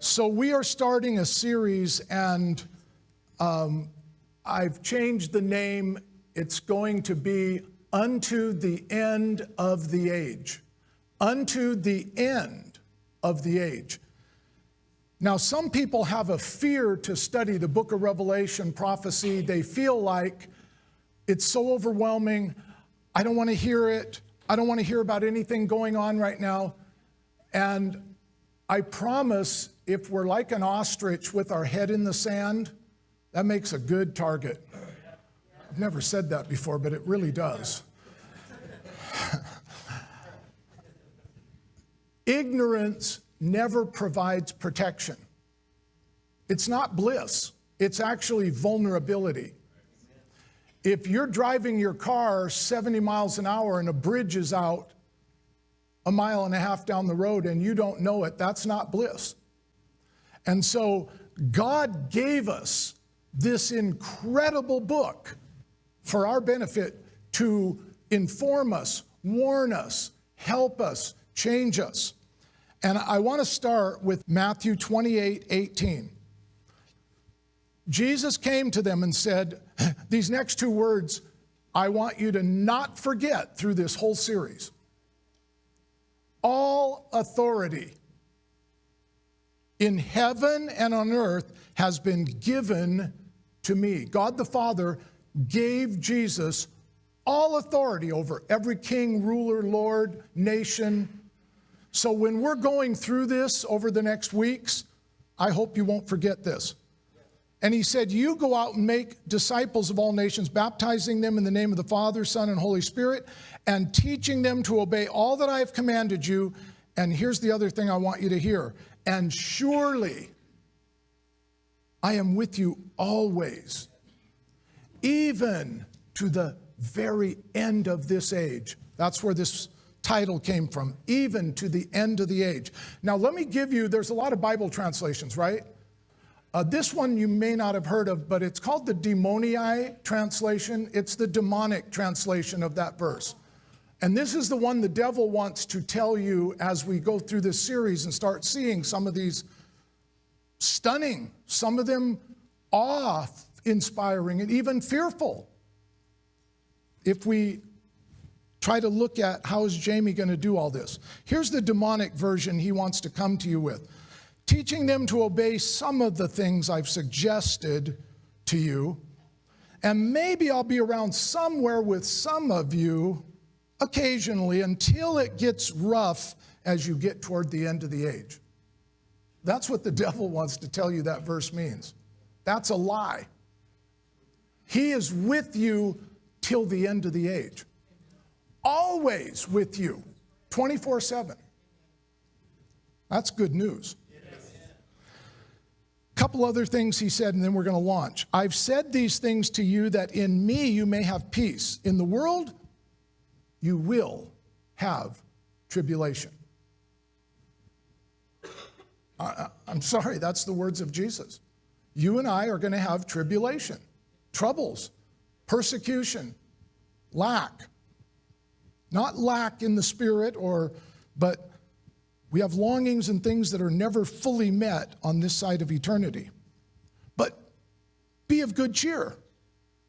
So we are starting a series, and I've changed the name. It's going to be Unto the End of the Age. Unto the End of the Age. Now, some people have a fear to study the book of Revelation, prophecy. They feel like it's so overwhelming. I don't want to hear it. I don't want to hear about anything going on right now. And I promise, if we're like an ostrich with our head in the sand, that makes a good target. I've never said that before, but it really does. Ignorance never provides protection. It's not bliss. It's actually vulnerability. If you're driving your car 70 miles an hour and a bridge is out a mile and a half down the road and you don't know it, that's not bliss. And so God gave us this incredible book for our benefit to inform us, warn us, help us, change us. And I want to start with Matthew 28:18. Jesus came to them and said, these next two words, I want you to not forget through this whole series. All authority in heaven and on earth has been given to me. God the Father gave Jesus all authority over every king, ruler, lord, nation. So when we're going through this over the next weeks, I hope you won't forget this. And he said, you go out and make disciples of all nations, baptizing them in the name of the Father, Son, and Holy Spirit, and teaching them to obey all that I have commanded you. And here's the other thing I want you to hear. And surely I am with you always, even to the very end of this age. That's where this title came from, even to the end of the age. Now let me give you, there's a lot of Bible translations, right? This one you may not have heard of, but it's called the Demonii translation. It's the demonic translation of that verse. And this is the one the devil wants to tell you as we go through this series and start seeing some of these stunning, some of them awe-inspiring and even fearful. If we try to look at how is Jamie going to do all this. Here's the demonic version he wants to come to you with. Teaching them to obey some of the things I've suggested to you. And maybe I'll be around somewhere with some of you occasionally until it gets rough as you get toward the end of the age. That's what the devil wants to tell you that verse means. That's a lie. He is with you till the end of the age. Always with you, 24/7. That's good news. Couple other things he said, and then we're going to launch. I've said these things to you that in me you may have peace. In the world, you will have tribulation. I'm sorry, that's the words of Jesus. You and I are going to have tribulation, troubles, persecution, lack. Not lack in the spirit, but we have longings and things that are never fully met on this side of eternity. But be of good cheer.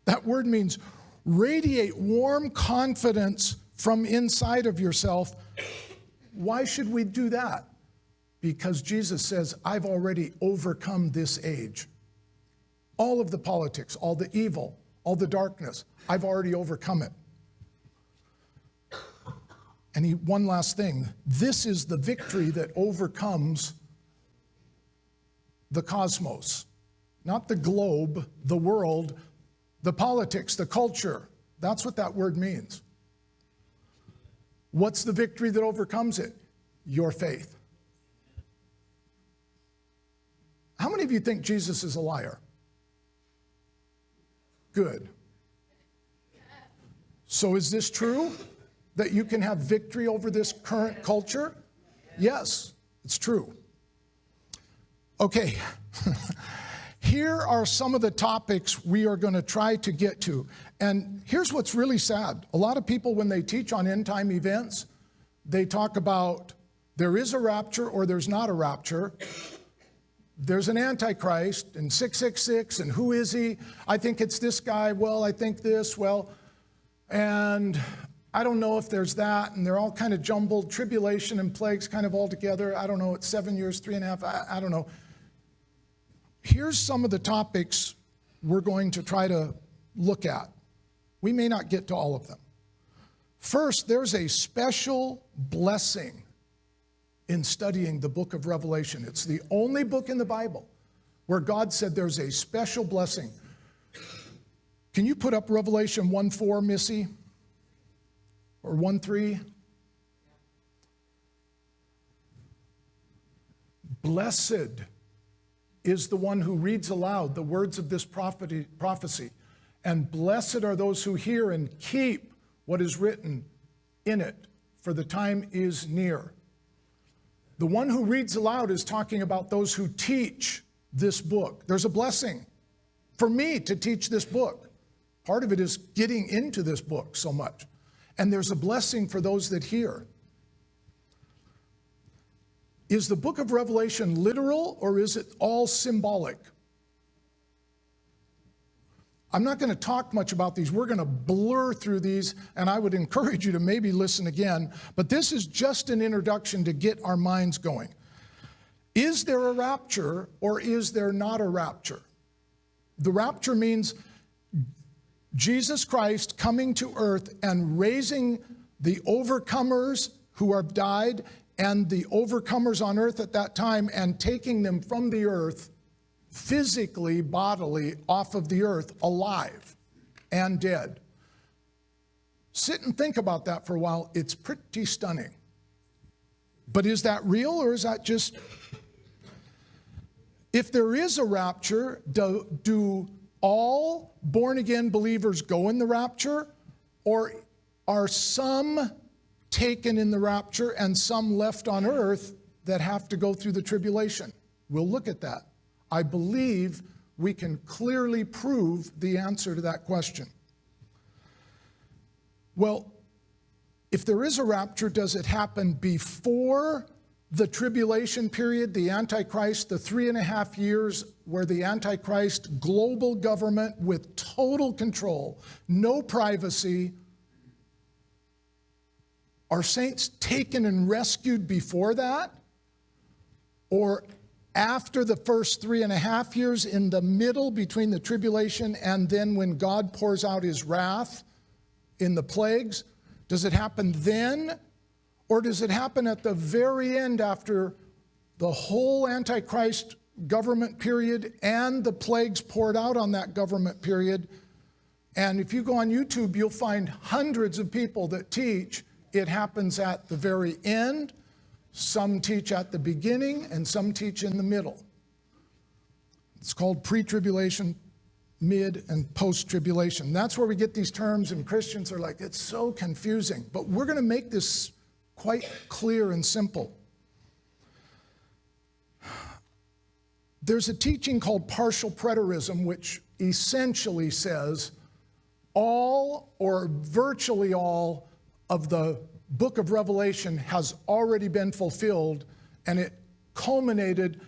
That word means radiate warm confidence from inside of yourself. Why should we do that? Because Jesus says, I've already overcome this age. All of the politics, all the evil, all the darkness, I've already overcome it. And one last thing, this is the victory that overcomes the cosmos, not the globe, the world, the politics, the culture. That's what that word means. What's the victory that overcomes it? Your faith. How many of you think Jesus is a liar? Good. So is this true? That you can have victory over this current culture? Yes, it's true. Okay, here are some of the topics we are going to try to get to. And here's what's really sad. A lot of people, when they teach on end time events, they talk about there is a rapture or there's not a rapture. there's an Antichrist and 666, and who is he? I think it's this guy. Well, I think this. Well, and I don't know if there's that, and they're all kind of jumbled, tribulation and plagues kind of all together. I don't know, it's 7 years, 3.5, I don't know. Here's some of the topics we're going to try to look at. We may not get to all of them. First, there's a special blessing in studying the book of Revelation. It's the only book in the Bible where God said there's a special blessing. Can you put up Revelation 1:4, Missy? Or 1:3? Blessed is the one who reads aloud the words of this prophecy, and blessed are those who hear and keep what is written in it, for the time is near. The one who reads aloud is talking about those who teach this book. There's a blessing for me to teach this book. Part of it is getting into this book so much. And there's a blessing for those that hear. Is the book of Revelation literal, or is it all symbolic? I'm not going to talk much about these. We're going to blur through these, and I would encourage you to maybe listen again. But this is just an introduction to get our minds going. Is there a rapture, or is there not a rapture? The rapture means Jesus Christ coming to earth and raising the overcomers who have died and the overcomers on earth at that time and taking them from the earth physically, bodily, off of the earth, alive and dead. Sit and think about that for a while. It's pretty stunning. But is that real, or is that just... If there is a rapture, do all born-again believers go in the rapture, or are some taken in the rapture and some left on earth that have to go through the tribulation? We'll look at that. I believe we can clearly prove the answer to that question. Well, if there is a rapture, does it happen before the tribulation period, the Antichrist, the 3.5 years where the Antichrist, global government with total control, no privacy? Are saints taken and rescued before that? Or after the first 3.5 years, in the middle between the tribulation and then when God pours out his wrath in the plagues? Does it happen then? Or does it happen at the very end after the whole Antichrist government period and the plagues poured out on that government period? And if you go on YouTube, you'll find hundreds of people that teach it happens at the very end. Some teach at the beginning, and some teach in the middle. It's called pre-tribulation, mid, and post-tribulation. That's where we get these terms, and Christians are like, it's so confusing. But we're going to make this quite clear and simple. There's a teaching called partial preterism, which essentially says all or virtually all of the book of Revelation has already been fulfilled, and it culminated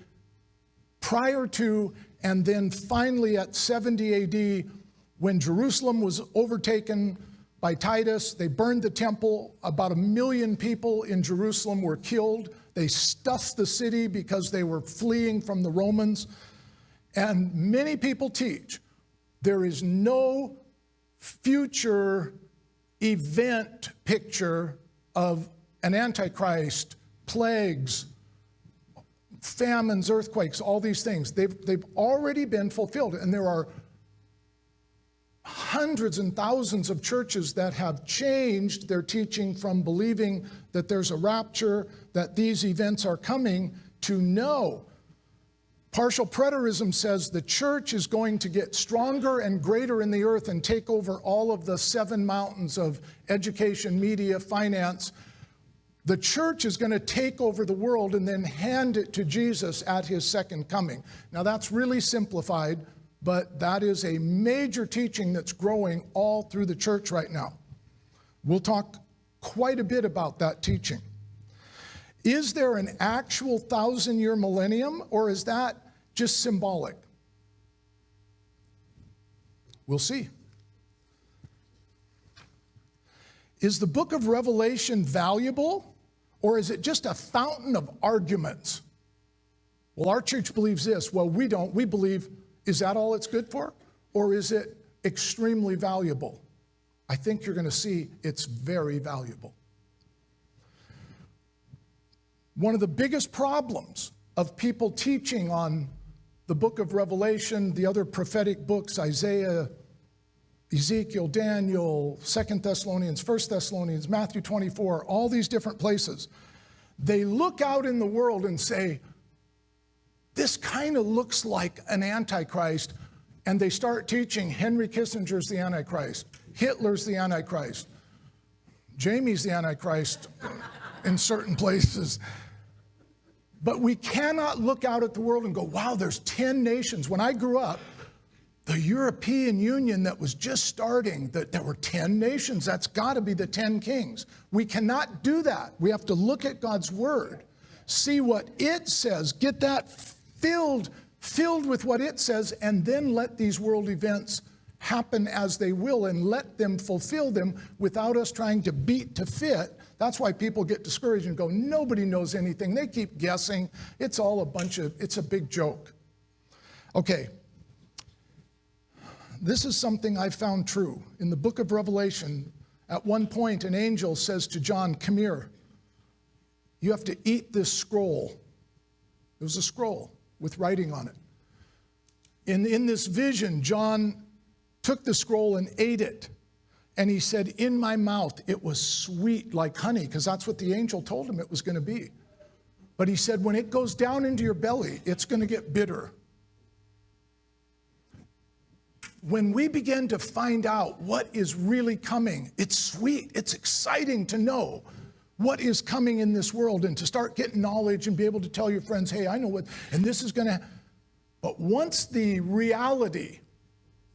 prior to and then finally at 70 AD when Jerusalem was overtaken by Titus. They burned the temple. About 1 million people in Jerusalem were killed. They stuffed the city because they were fleeing from the Romans. And many people teach there is no future event picture of an Antichrist, plagues, famines, earthquakes, all these things. They've already been fulfilled. And there are hundreds and thousands of churches that have changed their teaching from believing that there's a rapture, that these events are coming, to no. Partial preterism says the church is going to get stronger and greater in the earth and take over all of the 7 mountains of education, media, finance. The church is going to take over the world and then hand it to Jesus at his second coming. Now that's really simplified, but that is a major teaching that's growing all through the church right now. We'll talk quite a bit about that teaching. Is there an actual 1,000-year millennium, or is that just symbolic? We'll see. Is the book of Revelation valuable, or is it just a fountain of arguments? Well, our church believes this. Well, we don't. We believe, is that all it's good for? Or is it extremely valuable? I think you're going to see it's very valuable. One of the biggest problems of people teaching on the book of Revelation, the other prophetic books, Isaiah, Ezekiel, Daniel, 2 Thessalonians, 1 Thessalonians, Matthew 24, all these different places, they look out in the world and say, this kind of looks like an Antichrist, and they start teaching Henry Kissinger's the Antichrist, Hitler's the Antichrist, Jamie's the Antichrist in certain places. But we cannot look out at the world and go, wow, there's 10 nations. When I grew up, the European Union that was just starting, that there were 10 nations. That's got to be the 10 kings. We cannot do that. We have to look at God's word, see what it says, get that filled with what it says, and then let these world events happen as they will and let them fulfill them without us trying to beat to fit. That's why people get discouraged and go, nobody knows anything. They keep guessing. It's all it's a big joke. Okay. This is something I found true. In the book of Revelation, at one point, an angel says to John, come here. You have to eat this scroll. It was a scroll with writing on it. In this vision, John took the scroll and ate it. And he said, in my mouth, it was sweet like honey, because that's what the angel told him it was going to be. But he said, when it goes down into your belly, it's going to get bitter. When we begin to find out what is really coming, it's sweet, it's exciting to know what is coming in this world and to start getting knowledge and be able to tell your friends, hey, I know what, and this is going to, but once the reality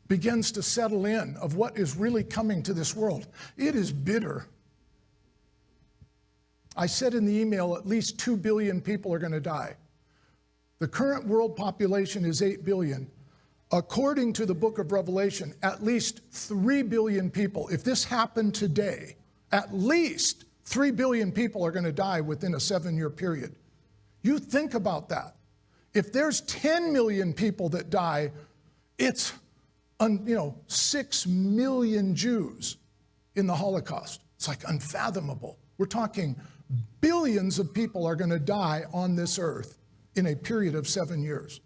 begins to settle in of what is really coming to this world, it is bitter. I said in the email, at least 2 billion people are going to die. The current world population is 8 billion. According to the book of Revelation, at least 3 billion people, if this happened today, at least 3 billion people are going to die within a 7-year period. You think about that. If there's 10 million people that die, it's 6 million Jews in the Holocaust. It's like unfathomable. We're talking billions of people are going to die on this earth in a period of 7 years.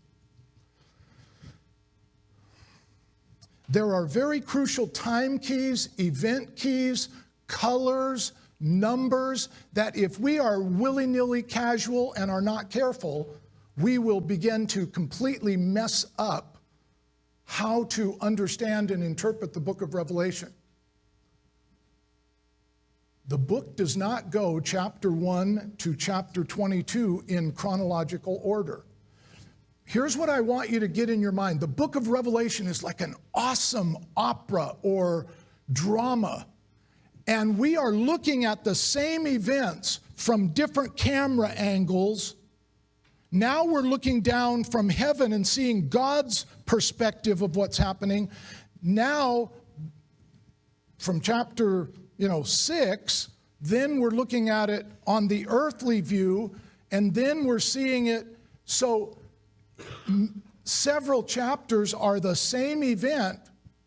There are very crucial time keys, event keys, colors, numbers, that if we are willy-nilly casual and are not careful, we will begin to completely mess up how to understand and interpret the book of Revelation. The book does not go chapter 1 to chapter 22 in chronological order. Here's what I want you to get in your mind. The book of Revelation is like an awesome opera or drama. And we are looking at the same events from different camera angles. Now we're looking down from heaven and seeing God's perspective of what's happening. Now, from chapter 6, then we're looking at it on the earthly view, and then we're seeing it. So several chapters are the same event,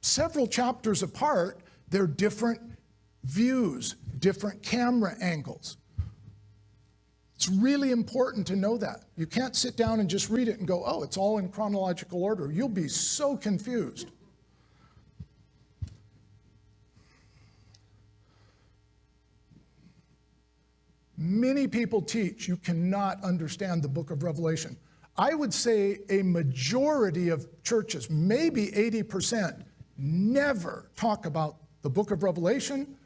several chapters apart. They're different views, different camera angles. It's really important to know that. You can't sit down and just read it and go, oh, it's all in chronological order. You'll be so confused. Many people teach you cannot understand the book of Revelation. I would say a majority of churches, maybe 80%, never talk about the book of Revelation,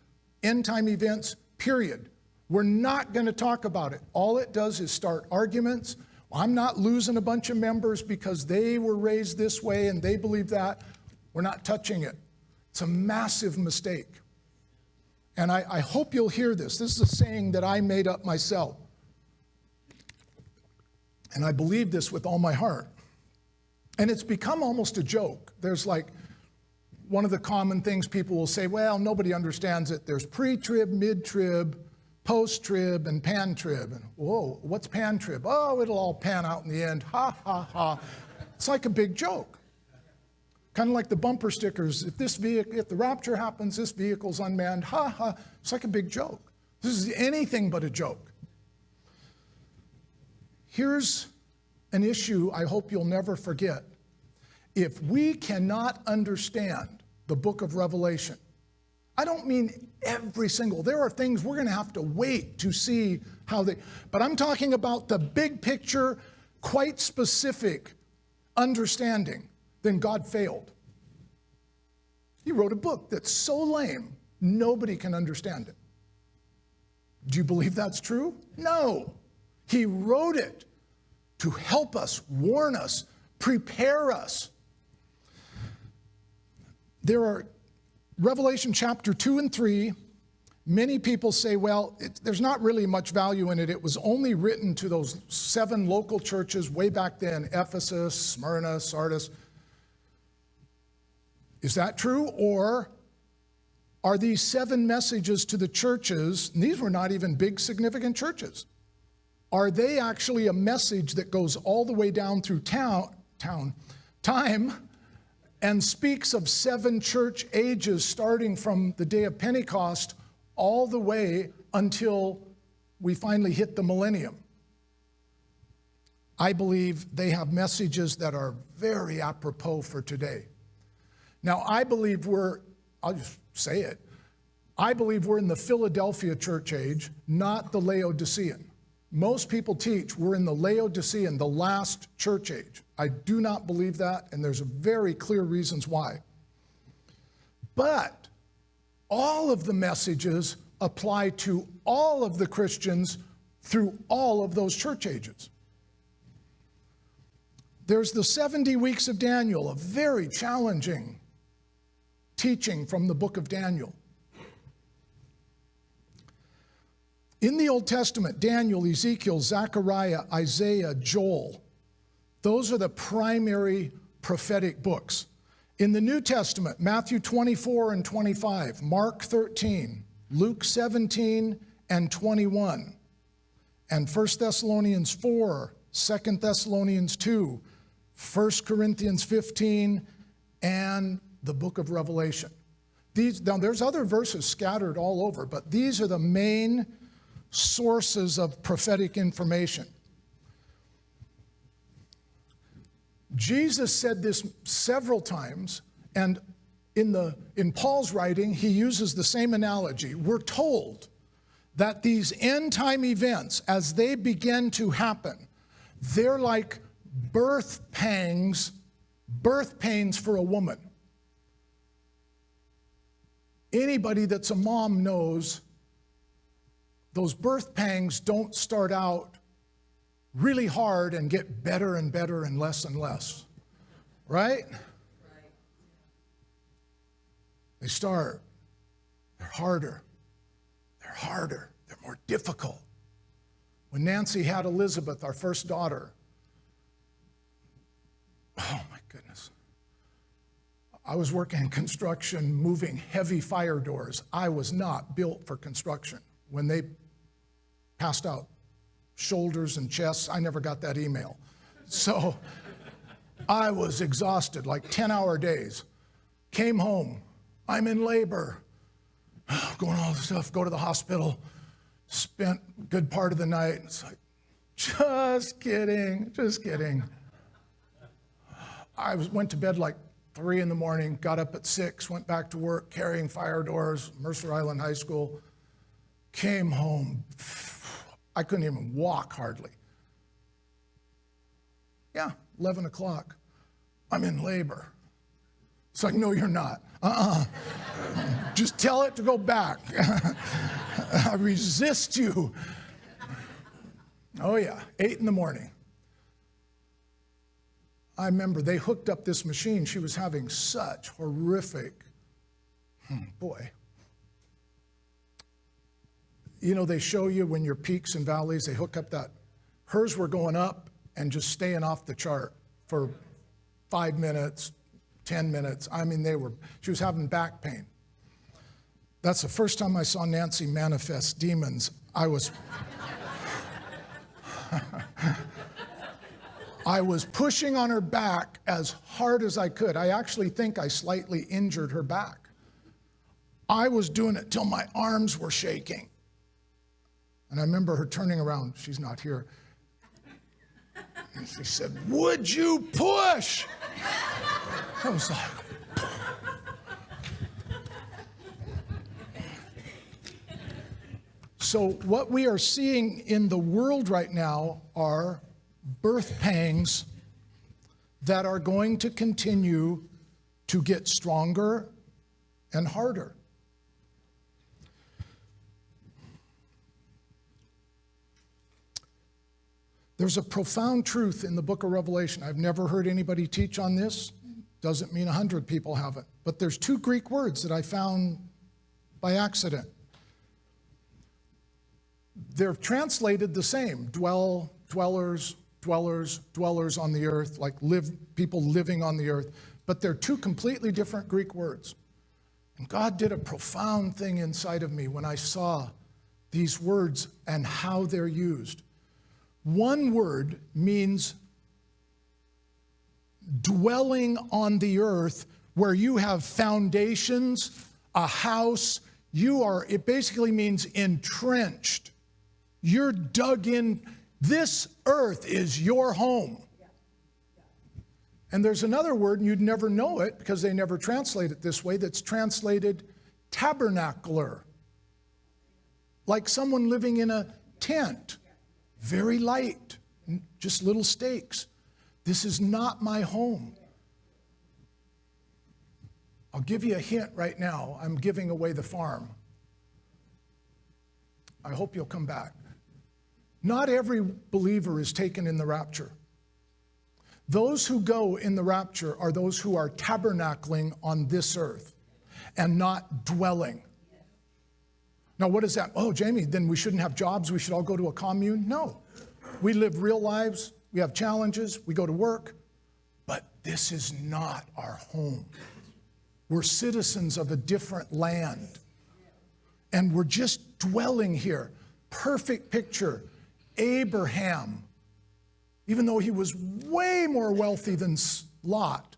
end time events, period. We're not going to talk about it. All it does is start arguments. I'm not losing a bunch of members because they were raised this way and they believe that. We're not touching it. It's a massive mistake. And I hope you'll hear this. This is a saying that I made up myself. And I believe this with all my heart. And it's become almost a joke. There's like one of the common things people will say, well, nobody understands it. There's pre-trib, mid-trib, post-trib, and pan-trib. And whoa, what's pan-trib? Oh, it'll all pan out in the end. Ha, ha, ha. It's like a big joke. Kind of like the bumper stickers. If the rapture happens, this vehicle's unmanned. Ha, ha. It's like a big joke. This is anything but a joke. Here's an issue I hope you'll never forget. If we cannot understand the book of Revelation, I don't mean every single, there are things we're going to have to wait to see how but I'm talking about the big picture, quite specific understanding, then God failed. He wrote a book that's so lame, nobody can understand it. Do you believe that's true? No. He wrote it to help us, warn us, prepare us. There are Revelation chapter 2 and 3. Many people say, well, there's not really much value in it. It was only written to those 7 local churches way back then, Ephesus, Smyrna, Sardis. Is that true? Or are these 7 messages to the churches, and these were not even big, significant churches, are they actually a message that goes all the way down through time and speaks of 7 church ages starting from the day of Pentecost all the way until we finally hit the millennium? I believe they have messages that are very apropos for today. Now, I believe I'll just say it, I believe we're in the Philadelphia church age, not the Laodicean. Most people teach we're in the Laodicean, the last church age. I do not believe that, and there's very clear reasons why. But all of the messages apply to all of the Christians through all of those church ages. There's the 70 weeks of Daniel, a very challenging teaching from the book of Daniel. In the Old Testament, Daniel, Ezekiel, Zechariah, Isaiah, Joel, those are the primary prophetic books. In the New Testament, Matthew 24 and 25, Mark 13, Luke 17 and 21, and 1 Thessalonians 4, 2 Thessalonians 2, 1 Corinthians 15, and the book of Revelation. Now, there's other verses scattered all over, but these are the main sources of prophetic information. Jesus said this several times, and in Paul's writing, he uses the same analogy. We're told that these end-time events, as they begin to happen, they're like birth pains for a woman. Anybody that's a mom knows those birth pangs don't start out really hard and get better and better and less, right? They start, they're harder, they're more difficult. When Nancy had Elizabeth, our first daughter, oh my goodness. I was working in construction, moving heavy fire doors. I was not built for construction. When they passed out shoulders and chests, I never got that email. So I was exhausted, like 10-hour days. Came home, I'm in labor, going all this stuff, go to the hospital, spent a good part of the night. It's like, just kidding. I went to bed like 3 in the morning, got up at 6, went back to work carrying fire doors, Mercer Island High School, came home. I couldn't even walk hardly. Yeah, 11 o'clock. I'm in labor. It's like, no, you're not. Just tell it to go back. I resist you. Oh yeah, 8 in the morning. I remember they hooked up this machine. She was having such horrific, boy. You know, they show you when your peaks and valleys, they hook up that. Hers were going up and just staying off the chart for 5 minutes, 10 minutes. I mean, she was having back pain. That's the first time I saw Nancy manifest demons. I was pushing on her back as hard as I could. I actually think I slightly injured her back. I was doing it till my arms were shaking. And I remember her turning around. She's not here. And she said, "Would you push?" I was like, so what we are seeing in the world right now are birth pangs that are going to continue to get stronger and harder. There's a profound truth in the book of Revelation. I've never heard anybody teach on this. Doesn't mean 100 people haven't. But there's 2 Greek words that I found by accident. They're translated the same: dwellers, dwellers on the earth, like people living on the earth. But they're 2 completely different Greek words. And God did a profound thing inside of me when I saw these words and how they're used. One word means dwelling on the earth, where you have foundations, a house. It basically means entrenched. You're dug in. This earth is your home. And there's another word, and you'd never know it because they never translate it this way, that's translated tabernacular. Like someone living in a tent. Very light, just little stakes. This is not my home. I'll give you a hint right now. I'm giving away the farm. I hope you'll come back. Not every believer is taken in the rapture. Those who go in the rapture are those who are tabernacling on this earth and not dwelling. Now, what is that? Oh, Jamie, then we shouldn't have jobs. We should all go to a commune. No. We live real lives. We have challenges. We go to work. But this is not our home. We're citizens of a different land. And we're just dwelling here. Perfect picture. Abraham, even though he was way more wealthy than Lot,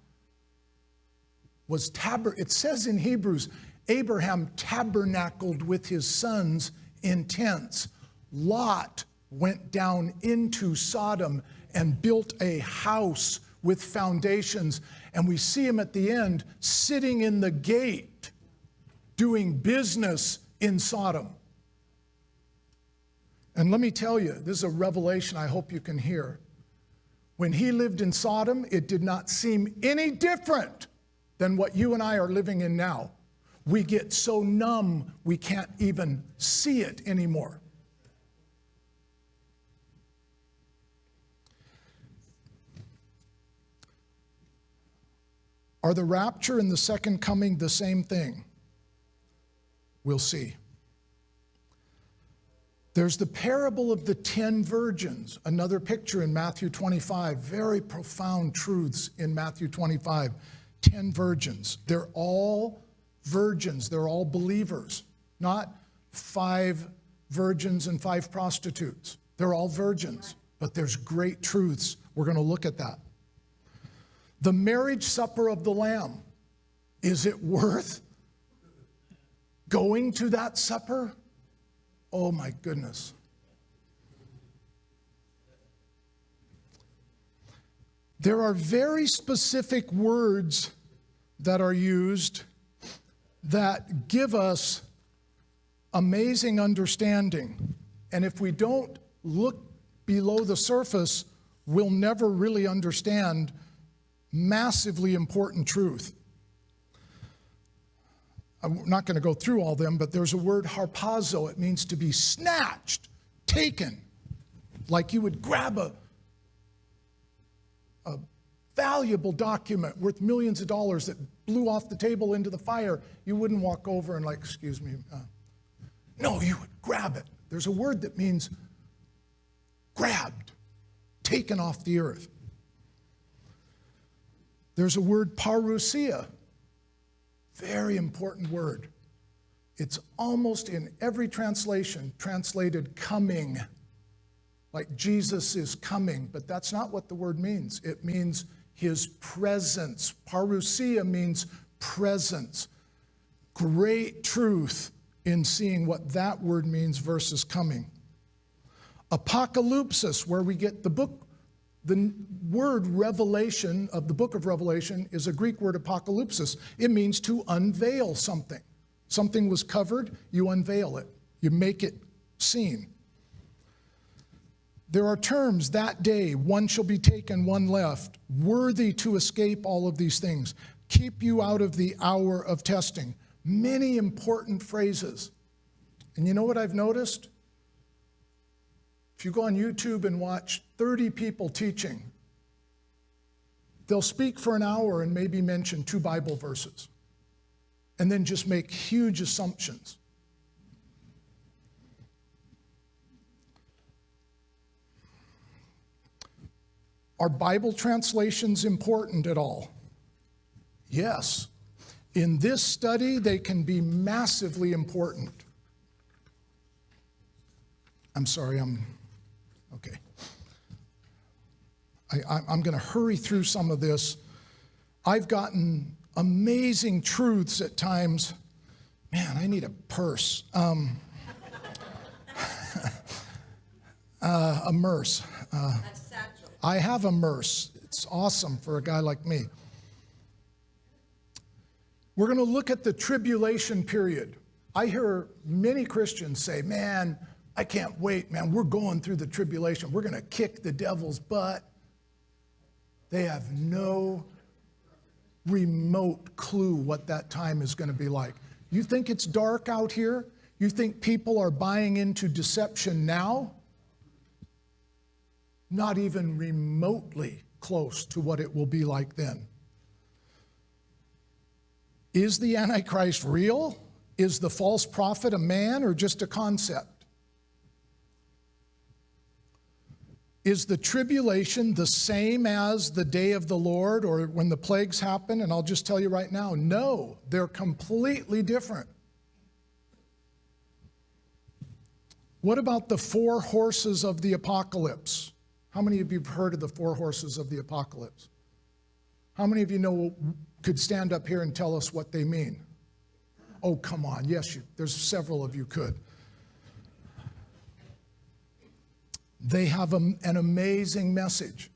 it says in Hebrews, Abraham tabernacled with his sons in tents. Lot went down into Sodom and built a house with foundations. And we see him at the end sitting in the gate doing business in Sodom. And let me tell you, this is a revelation I hope you can hear. When he lived in Sodom, it did not seem any different than what you and I are living in now. We get so numb, we can't even see it anymore. Are the rapture and the second coming the same thing? We'll see. There's the parable of the 10 virgins, another picture in Matthew 25, very profound truths in Matthew 25. 10 virgins. They're all virgins. They're all believers, not 5 virgins and 5 prostitutes. They're all virgins, but there's great truths. We're going to look at that. The marriage supper of the Lamb. Is it worth going to that supper? Oh my goodness. There are very specific words that are used that give us amazing understanding. And if we don't look below the surface, we'll never really understand massively important truth. I'm not going to go through all them, but there's a word harpazo. It means to be snatched, taken. Like you would grab a valuable document worth millions of dollars that blew off the table into the fire. You wouldn't walk over and like, excuse me. No, you would grab it. There's a word that means grabbed, taken off the earth. There's a word parousia. Very important word. It's almost in every translation translated coming, like Jesus is coming, but that's not what the word means. It means his presence. Parousia means presence. Great truth in seeing what that word means versus coming. Apocalypsis, where we get the word revelation of the book of Revelation is a Greek word apocalypsis. It means to unveil something. Something was covered, you unveil it. You make it seen. There are terms, that day, one shall be taken, one left, worthy to escape all of these things, keep you out of the hour of testing. Many important phrases. And you know what I've noticed? If you go on YouTube and watch 30 people teaching, they'll speak for an hour and maybe mention 2 Bible verses, and then just make huge assumptions. Are Bible translations important at all? Yes. In this study, they can be massively important. I'm sorry, okay. I'm going to hurry through some of this. I've gotten amazing truths at times. Man, I need a purse. A merce. I have a merce. It's awesome for a guy like me. We're going to look at the tribulation period. I hear many Christians say, man, I can't wait, man. We're going through the tribulation. We're going to kick the devil's butt. They have no remote clue what that time is going to be like. You think it's dark out here? You think people are buying into deception now? Not even remotely close to what it will be like then. Is the Antichrist real? Is the false prophet a man or just a concept? Is the tribulation the same as the day of the Lord or when the plagues happen? And I'll just tell you right now, no, they're completely different. What about the 4 horses of the apocalypse? How many of you have heard of the 4 horses of the apocalypse? How many of you could stand up here and tell us what they mean? Oh, come on. Yes, there's several of you could. They have an amazing message.